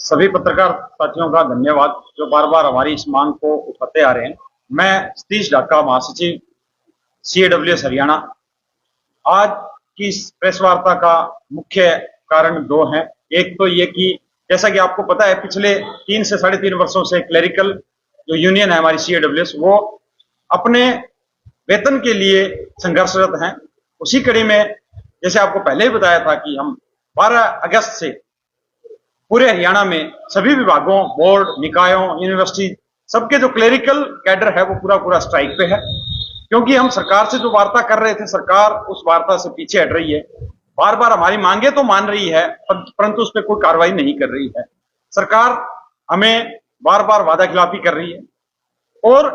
सभी पत्रकार साथियों का धन्यवाद जो बार बार हमारी इस मांग को उठाते आ रहे हैं। मैं सतीश ढाका, महासचिव CAWS हरियाणा। आज की इस प्रेस वार्ता का मुख्य कारण दो हैं। एक तो ये कि जैसा कि आपको पता है, पिछले 3 से 3.5 वर्षों से क्लेरिकल जो यूनियन है हमारी CAWS, वो अपने वेतन के लिए संघर्षरत हैं। उसी कड़ी में जैसे आपको पहले ही बताया था कि हम 12 अगस्त से पूरे हरियाणा में सभी विभागों, बोर्ड, निकायों, यूनिवर्सिटी, सबके जो क्लेरिकल कैडर है वो पूरा स्ट्राइक पे है। क्योंकि हम सरकार से जो वार्ता कर रहे थे, सरकार उस वार्ता से पीछे हट रही है। बार बार हमारी मांगे तो मान रही है, परंतु उस पर कोई कार्रवाई नहीं कर रही है। सरकार हमें बार बार वादा खिलाफी कर रही है। और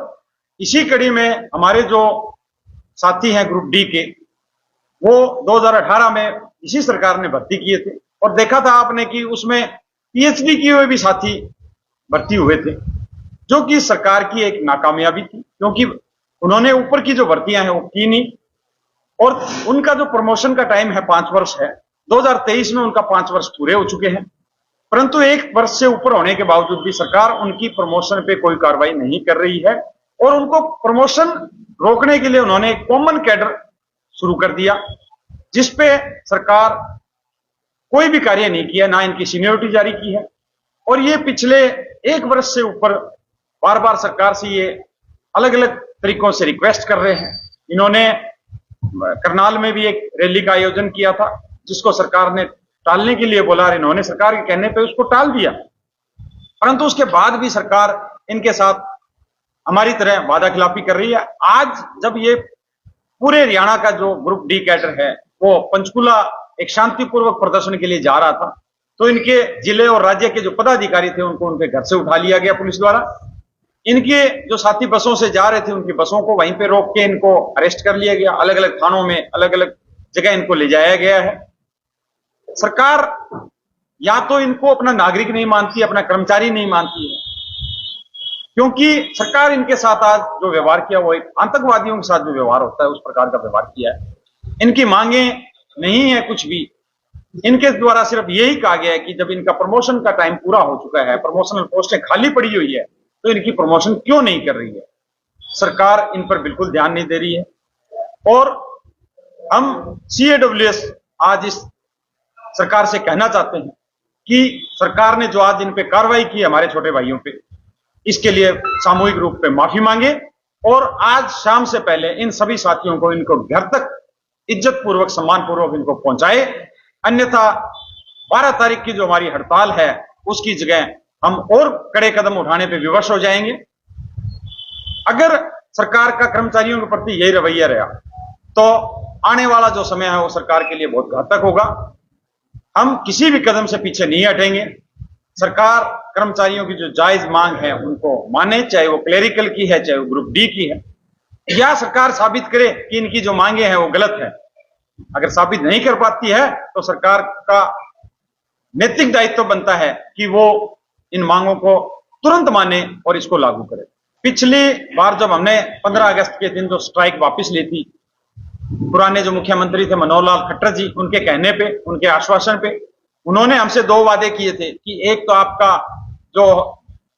इसी कड़ी में हमारे जो साथी हैं ग्रुप डी के, वो 2018 में इसी सरकार ने भर्ती किए थे और देखा था आपने कि उसमें PhD किए हुए भी साथी भर्ती हुए थे, जो कि सरकार की एक नाकामयाबी थी। क्योंकि उन्होंने ऊपर की जो भर्तियां हैं वो की नहीं, और उनका जो प्रमोशन का टाइम है 5 वर्ष है। 2023 में उनका 5 वर्ष पूरे हो चुके हैं, परंतु 1 वर्ष से ऊपर होने के बावजूद भी सरकार उनकी प्रमोशन पे कोई कार्रवाई नहीं कर रही है। और उनको प्रमोशन रोकने के लिए उन्होंने एक कॉमन कैडर शुरू कर दिया, जिसपे सरकार कोई भी कार्य नहीं किया, ना इनकी सीनियरिटी जारी की है। और ये पिछले 1 वर्ष से ऊपर बार बार सरकार से ये अलग अलग तरीकों से रिक्वेस्ट कर रहे हैं। इन्होंने करनाल में भी एक रैली का आयोजन किया था, जिसको सरकार ने टालने के लिए बोला, और इन्होंने सरकार के कहने पे उसको टाल दिया। परंतु उसके बाद भी सरकार इनके साथ हमारी तरह वादा खिलाफी कर रही है। आज जब ये पूरे हरियाणा का जो ग्रुप डी कैडर है वो पंचकुला एक शांतिपूर्वक प्रदर्शन के लिए जा रहा था, तो इनके जिले और राज्य के जो पदाधिकारी थे उनको उनके घर से उठा लिया गया पुलिस द्वारा। इनके जो साथी बसों से जा रहे थे, उनकी बसों को वहीं पे रोक के इनको अरेस्ट कर लिया गया। अलग अलग थानों में अलग अलग जगह इनको ले जाया गया है। सरकार या तो इनको अपना नागरिक नहीं मानती, अपना कर्मचारी नहीं मानती है, क्योंकि सरकार इनके साथ आज जो व्यवहार किया वो एक आतंकवादियों के साथ जो व्यवहार होता है उस प्रकार का व्यवहार किया है। इनकी मांगे नहीं है कुछ भी, इनके द्वारा सिर्फ यही कहा गया है कि जब इनका प्रमोशन का टाइम पूरा हो चुका है, प्रमोशनल पोस्टें खाली पड़ी हुई है, तो इनकी प्रमोशन क्यों नहीं कर रही है। सरकार इन पर बिल्कुल ध्यान नहीं दे रही है। और हम CAWS आज इस सरकार से कहना चाहते हैं कि सरकार ने जो आज इन पे कार्रवाई की हमारे छोटे भाइयों पे, इसके लिए सामूहिक रूप पे माफी मांगे और आज शाम से पहले इन सभी साथियों को इनको घर तक इज्जत पूर्वक, सम्मान पूर्वक इनको पहुंचाए। अन्यथा 12 तारीख की जो हमारी हड़ताल है उसकी जगह हम और कड़े कदम उठाने पे विवश हो जाएंगे। अगर सरकार का कर्मचारियों के प्रति यही रवैया रहा तो आने वाला जो समय है वो सरकार के लिए बहुत घातक होगा। हम किसी भी कदम से पीछे नहीं हटेंगे। सरकार कर्मचारियों की जो जायज मांग है उनको माने, चाहे वो क्लेरिकल की है, चाहे वो ग्रुप डी की है, या सरकार साबित करे कि इनकी जो मांगे हैं वो गलत है। अगर साबित नहीं कर पाती है तो सरकार का नैतिक दायित्व बनता है कि वो इन मांगों को तुरंत माने और इसको लागू करे। पिछली बार जब हमने 15 अगस्त के दिन जो स्ट्राइक वापस ली थी, पुराने जो मुख्यमंत्री थे मनोहर लाल खट्टर जी, उनके कहने पे, उनके आश्वासन पे, उन्होंने हमसे 2 वादे किए थे कि एक तो आपका जो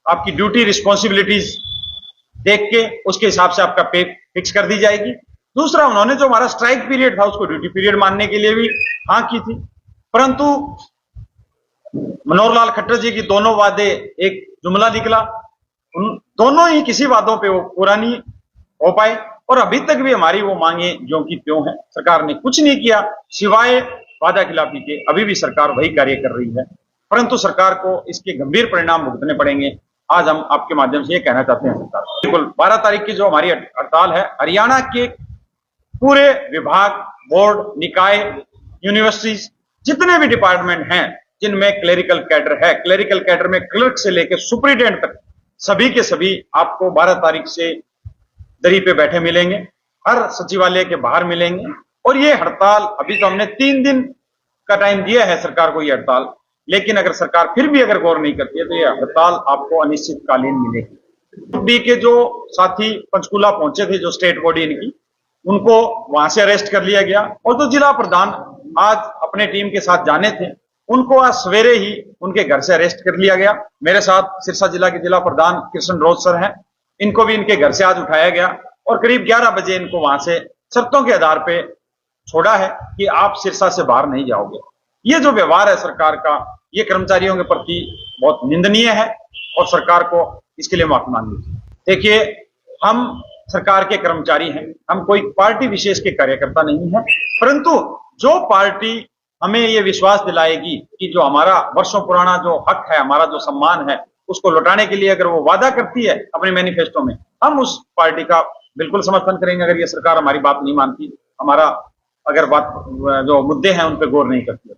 आपकी ड्यूटी रिस्पॉन्सिबिलिटीज देख के उसके हिसाब से आपका पे फिक्स कर दी जाएगी। दूसरा, उन्होंने जो हमारा स्ट्राइक पीरियड था उसको ड्यूटी पीरियड मानने के लिए भी हाँ की थी। परंतु मनोहर लाल खट्टर जी की दोनों वादे एक जुमला निकला। उन दोनों ही किसी वादों पे वो पूरा नहीं हो पाए और अभी तक भी हमारी वो मांगे ज्यों की त्यों है। सरकार ने कुछ नहीं किया सिवाय वादा खिलाफी के। अभी भी सरकार वही कार्य कर रही है, परंतु सरकार को इसके गंभीर परिणाम भुगतने पड़ेंगे। आज हम आपके माध्यम से ये कहना चाहते हैं सरकार, बिल्कुल 12 तारीख की जो हमारी हड़ताल है, हरियाणा के पूरे विभाग, बोर्ड, निकाय, यूनिवर्सिटीज, जितने भी डिपार्टमेंट हैं जिनमें क्लेरिकल कैडर है, क्लेरिकल कैडर में क्लर्क से लेकर सुपरिटेंडेंट तक सभी के सभी आपको 12 तारीख से दरी पे बैठे मिलेंगे, हर सचिवालय के बाहर मिलेंगे। और ये हड़ताल, अभी तो हमने 3 दिन का टाइम दिया है सरकार को ये हड़ताल, लेकिन अगर सरकार फिर भी अगर गौर नहीं करती है तो ये हड़ताल आपको अनिश्चितकालीन मिलेगी। डी के जो साथी पंचकुला पहुंचे थे, जो स्टेट बॉडी इनकी, उनको वहां से अरेस्ट कर लिया गया और जो जिला प्रधान आज अपने टीम के साथ जाने थे उनको आज सवेरे ही उनके घर से अरेस्ट कर लिया गया। मेरे साथ सिरसा जिला के जिला प्रधान कृष्ण रोज सर हैं, इनको भी इनके घर से आज उठाया गया और करीब 11 बजे इनको वहां से शर्तों के आधार पे छोड़ा है कि आप सिरसा से बाहर नहीं जाओगे। ये जो व्यवहार है सरकार का, ये कर्मचारियों के प्रति बहुत निंदनीय है और सरकार को इसके लिए माफी मांगनी चाहिए। देखिए, हम सरकार के कर्मचारी हैं, हम कोई पार्टी विशेष के कार्यकर्ता नहीं हैं, परंतु जो पार्टी हमें ये विश्वास दिलाएगी कि जो हमारा वर्षों पुराना जो हक है, हमारा जो सम्मान है, उसको लौटाने के लिए अगर वो वादा करती है अपने मैनिफेस्टो में, हम उस पार्टी का बिल्कुल समर्थन करेंगे। अगर ये सरकार हमारी बात नहीं मानती, हमारा अगर बात जो मुद्दे हैं उन पर गौर नहीं करती है।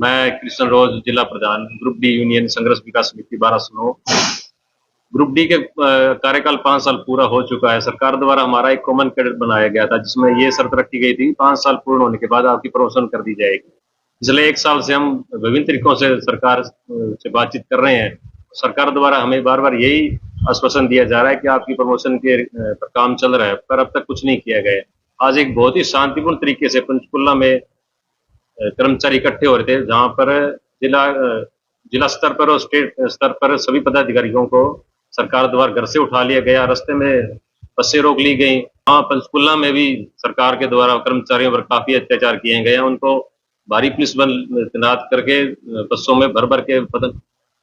मैं कृष्ण रोज, जिला प्रधान, ग्रुप डी यूनियन संघर्ष विकास समिति 1209। ग्रुप डी के कार्यकाल 5 साल पूरा हो चुका है। सरकार द्वारा हमारा एक कॉमन कैडेट बनाया गया था, जिसमें ये शर्त रखी गई थी 5 साल पूर्ण होने के बाद आपकी प्रमोशन कर दी जाएगी। पिछले 1 साल से हम विभिन्न तरीकों से सरकार से बातचीत कर रहे हैं। सरकार द्वारा हमें बार बार यही आश्वासन दिया जा रहा है कि आपकी प्रमोशन के पर काम चल रहा है, पर अब तक कुछ नहीं किया गया। आज एक बहुत ही शांतिपूर्ण तरीके से पंचकुला में कर्मचारी इकट्ठे हो रहे थे, जहां पर जिला स्तर पर और स्टेट स्तर पर सभी पदाधिकारियों को सरकार द्वारा घर से उठा लिया गया, रास्ते में बसें रोक ली गई। वहां पंचकुला में भी सरकार के द्वारा कर्मचारियों पर काफी अत्याचार किए गए हैं। उनको भारी पुलिस बल तैनात करके बसों में भर भर के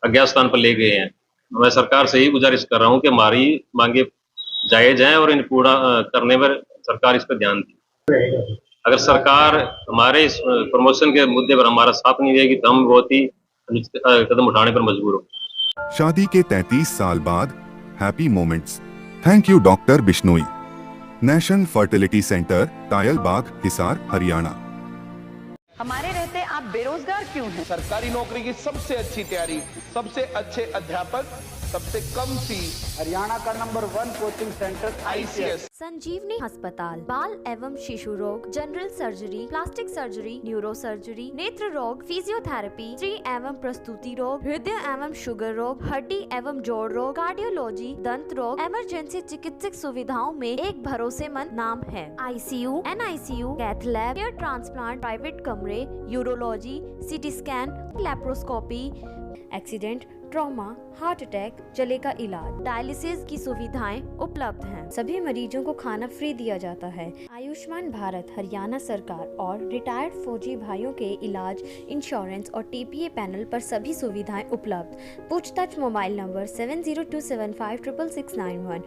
अज्ञात स्थान पर ले गए हैं। मैं सरकार से ही गुजारिश कर रहा हूँ कि हमारी मांगे जायज हैं और इन पूरा करने पर सरकार इस पर ध्यान दे। अगर सरकार हमारे इस प्रमोशन के मुद्दे पर हमारा साथ नहीं देगी तो हम बहुत ही कदम उठाने पर मजबूर होंगे। शादी के 33 साल बाद happy moments. Thank you doctor Bishnoi. National fertility centre, Tayalbagh, Hisar, Haryana. हमारे रहते आप बेरोजगार क्यों हैं? सरकारी नौकरी की सबसे अच्छी तैयारी, सबसे अच्छे अध्यापक, सबसे कम फीस, हरियाणा का नंबर 1 कोचिंग सेंटर ICS। संजीवनी अस्पताल बाल एवं शिशु रोग, general surgery, plastic surgery, neuro surgery, नेत्र रोग, फिजियोथेरेपी, स्त्री एवं प्रस्तुति रोग, हृदय एवं शुगर रोग, हड्डी एवं जोड़ रोग, कार्डियोलॉजी, दंत रोग, इमरजेंसी चिकित्सक सुविधाओं में एक भरोसेमंद नाम है। ICU, NICU, cath lab, hair transplant, private कमरे, urology, CT scan, laparoscopy, accident, trauma, heart attack, जले का इलाज, डायलिसिस की सुविधाएं उपलब्ध हैं। सभी मरीजों को खाना फ्री दिया जाता है। आयुष्मान भारत हरियाणा सरकार और रिटायर्ड फौजी भाइयों के इलाज, इंश्योरेंस और TPA पैनल पर सभी सुविधाएं उपलब्ध। पूछताछ मोबाइल नंबर 7027566691।